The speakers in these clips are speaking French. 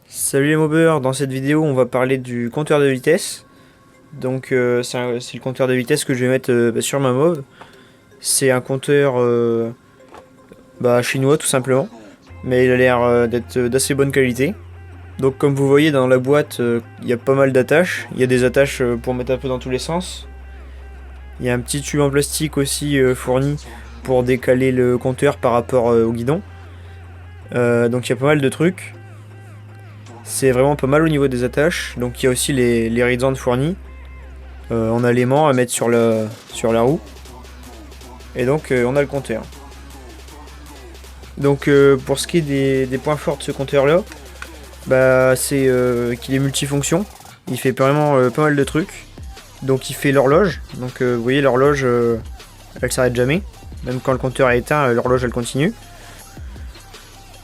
Salut les mobeurs, dans cette vidéo on va parler du compteur de vitesse. Donc c'est le compteur de vitesse que je vais mettre sur ma mob. C'est un compteur chinois tout simplement, mais il a l'air d'être d'assez bonne qualité. Donc comme vous voyez dans la boîte, il y a pas mal d'attaches. Il y a des attaches pour mettre un peu dans tous les sens. Il y a un petit tube en plastique aussi fourni pour décaler le compteur par rapport au guidon. Donc il y a pas mal de trucs. C'est vraiment pas mal au niveau des attaches. Donc il y a aussi les redzans fournis. On a l'aimant à mettre sur la roue. Et donc on a le compteur. Donc pour ce qui est des points forts de ce compteur là, c'est qu'il est multifonction. Il fait vraiment pas mal de trucs. Donc il fait l'horloge. Donc vous voyez l'horloge elle s'arrête jamais. Même quand le compteur est éteint, l'horloge elle continue.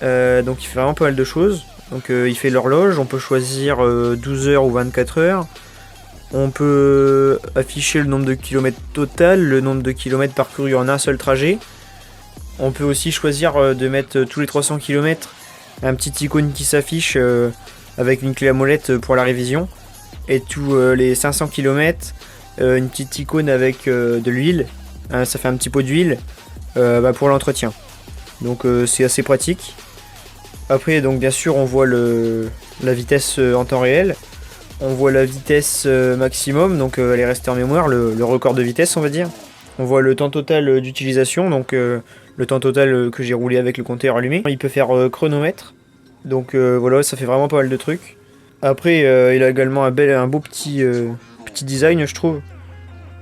Donc il fait vraiment pas mal de choses. Donc il fait l'horloge, on peut choisir 12 heures ou 24 heures. On peut afficher le nombre de kilomètres total, le nombre de kilomètres parcourus en un seul trajet. On peut aussi choisir de mettre tous les 300 km un petit icône qui s'affiche avec une clé à molette pour la révision. Et tous les 500 km, une petite icône avec de l'huile. Ça fait un petit pot d'huile pour l'entretien. Donc c'est assez pratique. Après, donc bien sûr, on voit la vitesse en temps réel. On voit la vitesse maximum, donc elle est restée en mémoire, le record de vitesse, on va dire. On voit le temps total d'utilisation, donc le temps total que j'ai roulé avec le compteur allumé. Il peut faire chronomètre, donc voilà, ça fait vraiment pas mal de trucs. Après, il a également un beau petit design, je trouve.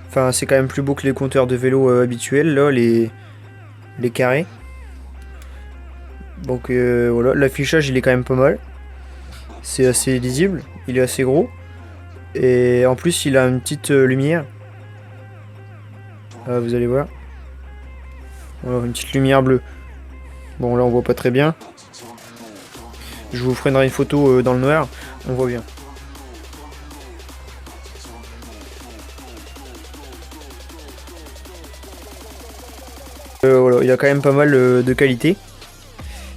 Enfin, c'est quand même plus beau que les compteurs de vélo habituels, là, les carrés. Donc voilà, l'affichage il est quand même pas mal. C'est assez lisible, il est assez gros. Et en plus il a une petite lumière. Vous allez voir. Voilà, une petite lumière bleue. Bon là on voit pas très bien. Je vous ferai une photo dans le noir, on voit bien. Voilà, il a quand même pas mal de qualité.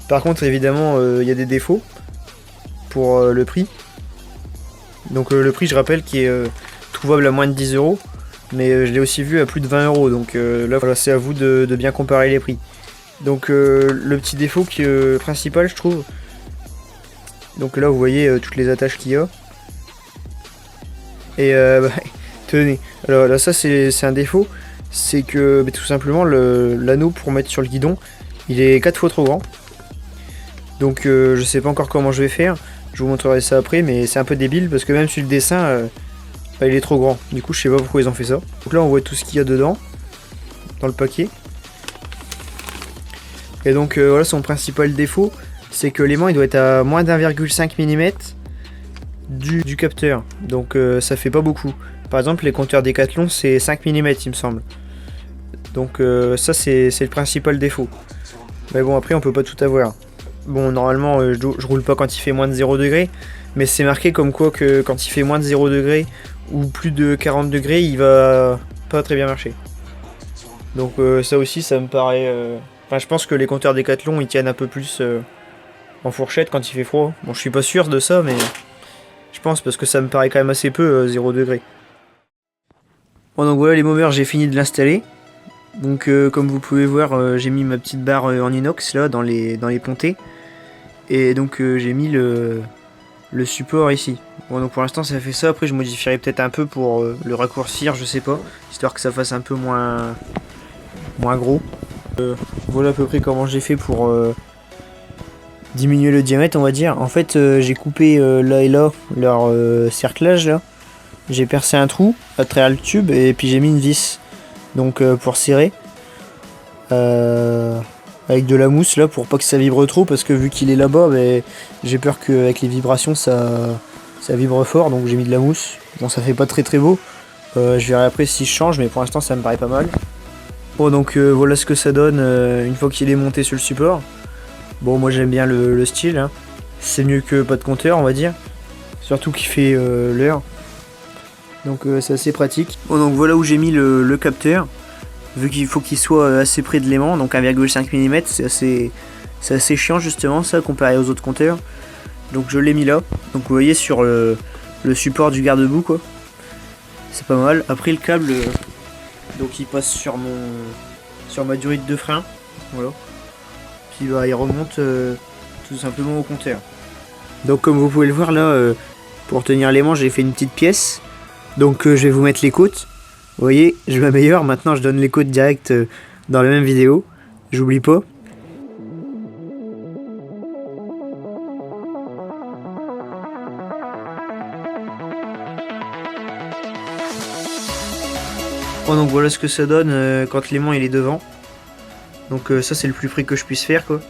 Par contre évidemment il y a des défauts pour le prix. Donc le prix je rappelle qui est trouvable à moins de 10 euros. Mais je l'ai aussi vu à plus de 20 euros. Donc là voilà, c'est à vous de bien comparer les prix. Donc le petit défaut principal je trouve. Donc là vous voyez toutes les attaches qu'il y a. Et tenez. Alors là ça c'est un défaut. C'est que tout simplement l'anneau pour mettre sur le guidon il est 4 fois trop grand. Donc je sais pas encore comment je vais faire. Je vous montrerai ça après, mais c'est un peu débile parce que même sur le dessin, il est trop grand. Du coup, je sais pas pourquoi ils ont fait ça. Donc là, on voit tout ce qu'il y a dedans, dans le paquet. Et donc voilà, son principal défaut, c'est que l'aimant il doit être à moins d'1,5 mm du capteur. Donc ça fait pas beaucoup. Par exemple, les compteurs Decathlon, c'est 5 mm, il me semble. Donc ça, c'est le principal défaut. Mais bon, après, on peut pas tout avoir. Bon, normalement, je roule pas quand il fait moins de 0 degrés, mais c'est marqué comme quoi que quand il fait moins de 0 degrés ou plus de 40 degrés, il va pas très bien marcher. Donc ça aussi, ça me paraît... Enfin, je pense que les compteurs Decathlon, ils tiennent un peu plus en fourchette quand il fait froid. Bon, je suis pas sûr de ça, mais je pense parce que ça me paraît quand même assez peu 0 degrés. Bon, donc voilà les momeurs, j'ai fini de l'installer. Donc comme vous pouvez voir, j'ai mis ma petite barre en inox là dans les pontées. Et donc j'ai mis le support ici. Bon donc pour l'instant ça fait ça, après je modifierai peut-être un peu pour le raccourcir, je sais pas, histoire que ça fasse un peu moins gros. Voilà à peu près comment j'ai fait pour diminuer le diamètre on va dire. En fait j'ai coupé là et là leur cerclage là. J'ai percé un trou à travers le tube et puis j'ai mis une vis. Donc pour serrer. Avec de la mousse là pour pas que ça vibre trop parce que vu qu'il est là-bas j'ai peur qu'avec les vibrations ça vibre fort, donc j'ai mis de la mousse. Bon ça fait pas très beau, je verrai après si je change, mais pour l'instant ça me paraît pas mal. Bon donc voilà ce que ça donne une fois qu'il est monté sur le support. Bon moi j'aime bien le style hein. C'est mieux que pas de compteur on va dire, surtout qu'il fait l'heure, donc c'est assez pratique. Bon donc voilà où j'ai mis le capteur. Vu qu'il faut qu'il soit assez près de l'aimant, donc 1,5 mm, c'est assez chiant justement ça comparé aux autres compteurs. Donc je l'ai mis là. Donc vous voyez sur le support du garde-boue quoi. C'est pas mal. Après le câble, donc il passe sur ma durite de frein. Voilà. Puis bah, il remonte tout simplement au compteur. Donc comme vous pouvez le voir là, pour tenir l'aimant j'ai fait une petite pièce. Donc je vais vous mettre les côtes. Vous voyez, je m'améliore. Maintenant je donne les côtes direct dans la même vidéo. J'oublie pas. Bon, donc voilà ce que ça donne quand l'aimant il est devant. Donc ça c'est le plus près que je puisse faire quoi.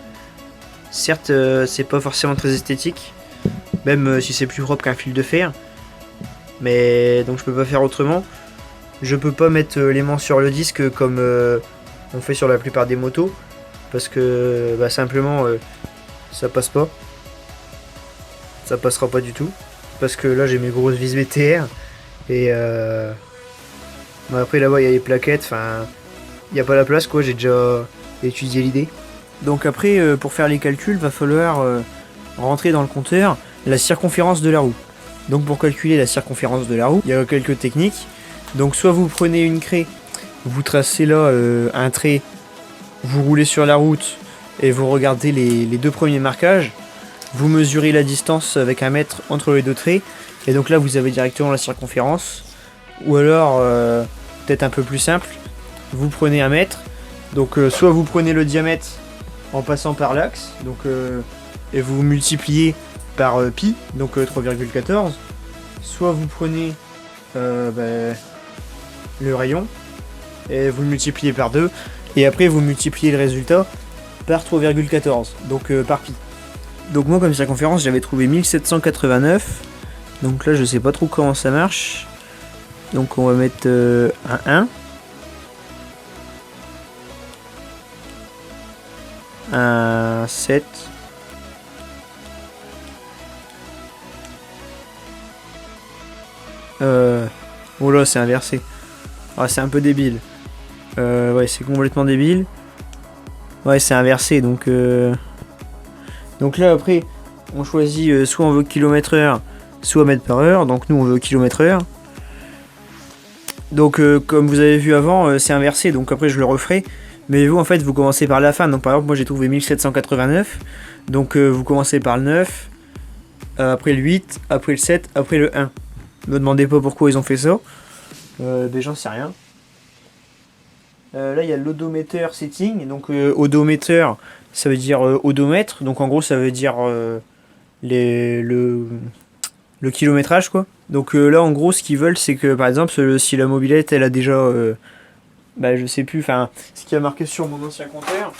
Certes c'est pas forcément très esthétique, même si c'est plus propre qu'un fil de fer. Mais donc je peux pas faire autrement. Je peux pas mettre l'aimant sur le disque comme on fait sur la plupart des motos. Parce que bah, simplement ça passe pas. Ça passera pas du tout. Parce que là j'ai mes grosses vis BTR. Et bah, après là-bas il y a les plaquettes. Enfin il n'y a pas la place quoi, j'ai déjà étudié l'idée. Donc après pour faire les calculs va falloir rentrer dans le compteur la circonférence de la roue. Donc pour calculer la circonférence de la roue, il y a quelques techniques. Donc soit vous prenez une craie, vous tracez là un trait, vous roulez sur la route et vous regardez les deux premiers marquages. Vous mesurez la distance avec un mètre entre les deux traits. Et donc là vous avez directement la circonférence. Ou alors, peut-être un peu plus simple, vous prenez un mètre. Donc soit vous prenez le diamètre en passant par l'axe. Donc et vous multipliez par pi, donc 3,14. Soit vous prenez le rayon et vous le multipliez par 2 et après vous multipliez le résultat par 3,14 donc par pi. Donc moi comme circonférence j'avais trouvé 1789, donc là je sais pas trop comment ça marche, donc on va mettre un 1, un 7, oh là c'est inversé. Ah, c'est un peu débile. Ouais, c'est complètement débile. Ouais, c'est inversé. Donc là, après, on choisit soit on veut km/h, soit mètre par heure. Donc nous, on veut km/h. Donc, comme vous avez vu avant, c'est inversé. Donc après, je le referai. Mais vous, en fait, vous commencez par la fin. Donc par exemple, moi, j'ai trouvé 1789. Donc vous commencez par le 9. Après le 8. Après le 7. Après le 1. Ne me demandez pas pourquoi ils ont fait ça. J'en sais rien. Là il y a l'odometer setting. Donc odometer ça veut dire odomètre. Donc en gros ça veut dire le kilométrage quoi. Donc là en gros ce qu'ils veulent c'est que par exemple si la mobilette elle a déjà je sais plus, enfin ce qui a marqué sur mon ancien compteur,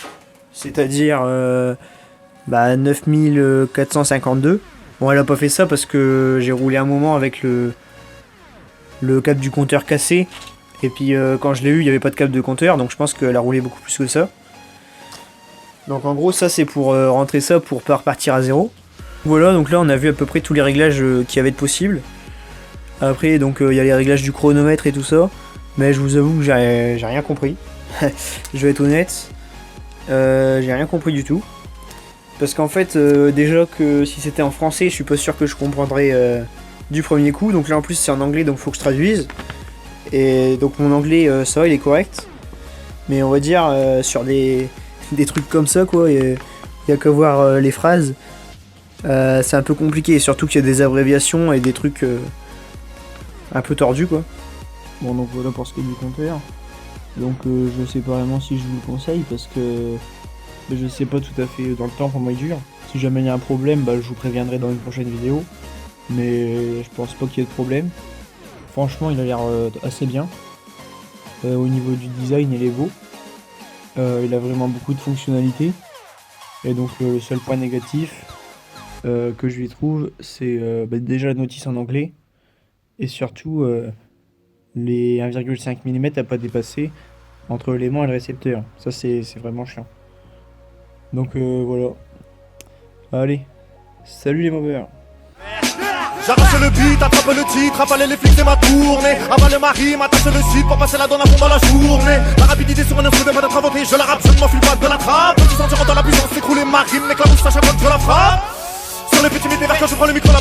c'est-à-dire 9452. Bon elle a pas fait ça parce que j'ai roulé un moment avec le câble du compteur cassé et puis quand je l'ai eu il n'y avait pas de câble de compteur donc je pense qu'elle a roulé beaucoup plus que ça. Donc en gros ça c'est pour rentrer ça pour pas repartir à zéro. Voilà, donc là on a vu à peu près tous les réglages qu'il y avait de possible. Après donc il y a les réglages du chronomètre et tout ça, mais je vous avoue que j'ai rien compris. Je vais être honnête, j'ai rien compris du tout. Parce qu'en fait déjà que si c'était en français je suis pas sûr que je comprendrais du premier coup. Donc là en plus c'est en anglais donc faut que je traduise. Et donc mon anglais ça va, il est correct. Mais on va dire sur des trucs comme ça quoi, il y a qu'à voir les phrases. C'est un peu compliqué, surtout qu'il y a des abréviations et des trucs un peu tordus quoi. Bon donc voilà pour ce qui est du compteur. Donc je sais pas vraiment si je vous le conseille parce que je sais pas tout à fait dans le temps comment il dure. Si jamais il y a un problème je vous préviendrai dans une prochaine vidéo. Mais je pense pas qu'il y ait de problème. Franchement il a l'air assez bien. Au niveau du design il est beau. Il a vraiment beaucoup de fonctionnalités. Et donc le seul point négatif que je lui trouve c'est déjà la notice en anglais. Et surtout les 1,5 mm à pas dépasser entre l'aimant et le récepteur. Ça c'est vraiment chiant. Donc voilà. Allez, salut les mobbers. J'arrache le beat, attrape le titre, avaler les flics c'est ma tournée. Avale ma rime, attache le site pour passer la donne à fond dans la journée. La rapidité sur un instrument de travailler, je la rappe, je ne m'enfile pas de la trappe. Petit sentiment dans la puissance, s'écrouler ma rime, m'éclabousse à chaque fois que je la frappe. les petits métiers vers quand je prends le micro, la